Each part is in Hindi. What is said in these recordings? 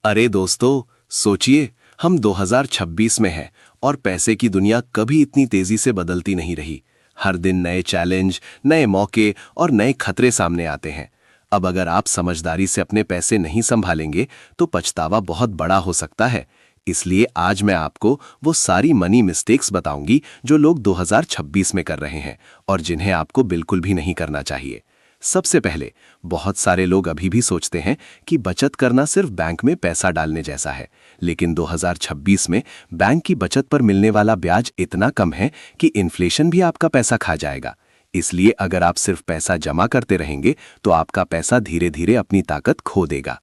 अरे दोस्तों, सोचिए, हम 2026 में हैं और पैसे की दुनिया कभी इतनी तेजी से बदलती नहीं रही। हर दिन नए चैलेंज, नए मौके और नए खतरे सामने आते हैं। अब अगर आप समझदारी से अपने पैसे नहीं संभालेंगे तो पछतावा बहुत बड़ा हो सकता है। इसलिए आज मैं आपको वो सारी मनी मिस्टेक्स बताऊंगी जो लोग 2026 में कर रहे हैं और जिन्हें आपको बिल्कुल भी नहीं करना चाहिए। सबसे पहले, बहुत सारे लोग अभी भी सोचते हैं कि बचत करना सिर्फ बैंक में पैसा डालने जैसा है, लेकिन 2026 में बैंक की बचत पर मिलने वाला ब्याज इतना कम है कि इन्फ्लेशन भी आपका पैसा खा जाएगा। इसलिए अगर आप सिर्फ पैसा जमा करते रहेंगे तो आपका पैसा धीरे धीरे अपनी ताकत खो देगा।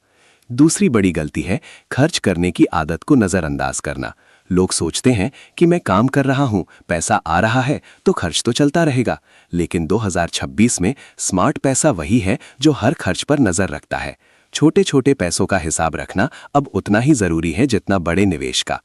दूसरी बड़ी गलती है खर्च करने की आदत को नजरअंदाज करना। लोग सोचते हैं कि मैं काम कर रहा हूं, पैसा आ रहा है तो खर्च तो चलता रहेगा। लेकिन 2026 में स्मार्ट पैसा वही है जो हर खर्च पर नजर रखता है। छोटे छोटे पैसों का हिसाब रखना अब उतना ही जरूरी है जितना बड़े निवेश का।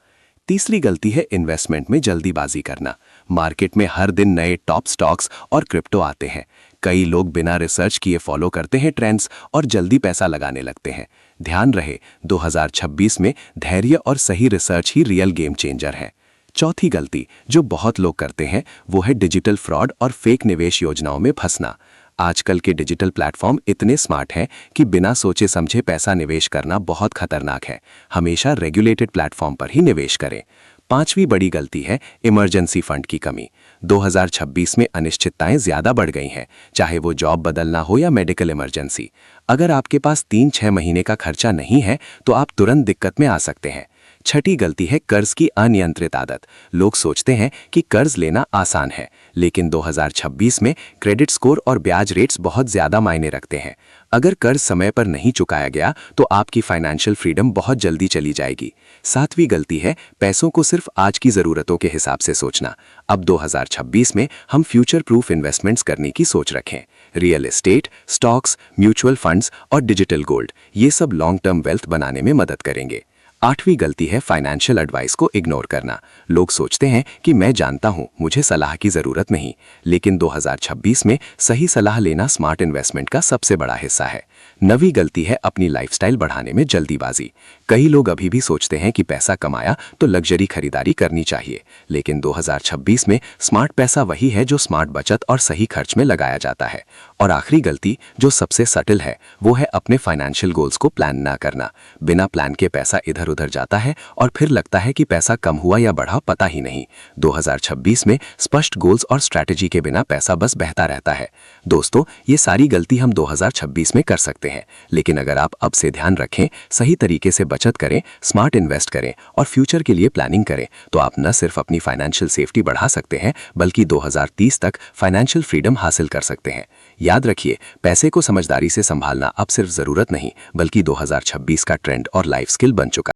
तीसरी गलती है इन्वेस्टमेंट में जल्दीबाजी करना। मार्केट में हर दिन नए टॉप स्टॉक्स और क्रिप्टो आते हैं। कई लोग बिना रिसर्च किए फॉलो करते हैं ट्रेंड्स और जल्दी पैसा लगाने लगते हैं। ध्यान रहे, 2026 में धैर्य और सही रिसर्च ही रियल गेम चेंजर है। चौथी गलती जो बहुत लोग करते हैं वो है डिजिटल फ्रॉड और फेक निवेश योजनाओं में फंसना। आजकल के डिजिटल प्लेटफॉर्म इतने स्मार्ट हैं कि बिना सोचे समझे पैसा निवेश करना बहुत खतरनाक है। हमेशा रेगुलेटेड प्लेटफॉर्म पर ही निवेश करें। पांचवी बड़ी गलती है इमरजेंसी फंड की कमी। 2026 में अनिश्चितताएं ज्यादा बढ़ गई हैं, चाहे वो जॉब बदलना हो या मेडिकल इमरजेंसी। अगर आपके पास 3-6 महीने का खर्चा नहीं है तो आप तुरंत दिक्कत में आ सकते हैं। छठी गलती है कर्ज की अनियंत्रित आदत। लोग सोचते हैं कि कर्ज लेना आसान है, लेकिन 2026 में क्रेडिट स्कोर और ब्याज रेट्स बहुत ज्यादा मायने रखते हैं। अगर कर्ज समय पर नहीं चुकाया गया तो आपकी फाइनेंशियल फ्रीडम बहुत जल्दी चली जाएगी। सातवीं गलती है पैसों को सिर्फ आज की जरूरतों के हिसाब से सोचना। अब 2026 में हम फ्यूचर प्रूफ इन्वेस्टमेंट्स करने की सोच रखें। Real estate, stocks, mutual funds और डिजिटल गोल्ड, ये सब लॉन्ग टर्म वेल्थ बनाने में मदद करेंगे। आठवीं गलती है फाइनेंशियल एडवाइस को इग्नोर करना। लोग सोचते हैं कि मैं जानता हूं, मुझे सलाह की जरूरत नहीं, लेकिन 2026 में सही सलाह लेना स्मार्ट इन्वेस्टमेंट का सबसे बड़ा हिस्सा है। नवीं गलती है अपनी लाइफस्टाइल बढ़ाने में जल्दीबाजी। कई लोग अभी भी सोचते हैं कि पैसा कमाया तो लग्जरी खरीदारी करनी चाहिए, लेकिन 2026 में स्मार्ट पैसा वही है जो स्मार्ट बचत और सही खर्च में लगाया जाता है। और आखिरी गलती जो सबसे सटल है वो है अपने फाइनेंशियल गोल्स को प्लान ना करना। बिना प्लान के पैसा इधर उधर जाता है और फिर लगता है कि पैसा कम हुआ या बढ़ा पता ही नहीं। 2026 में स्पष्ट गोल्स और स्ट्रैटेजी के बिना पैसा बस बहता रहता है। दोस्तों, ये सारी गलती हम 2026 में कर सकते हैं, लेकिन अगर आप अब से ध्यान रखें, सही तरीके से बचत करें, स्मार्ट इन्वेस्ट करें और फ्यूचर के लिए प्लानिंग करें तो आप न सिर्फ अपनी फाइनेंशियल सेफ्टी बढ़ा सकते हैं बल्कि 2030 तक फाइनेंशियल फ्रीडम हासिल कर सकते हैं। याद रखिए, पैसे को समझदारी से संभालना अब सिर्फ जरूरत नहीं बल्कि 2026 का ट्रेंड और लाइफ स्किल बन चुका है।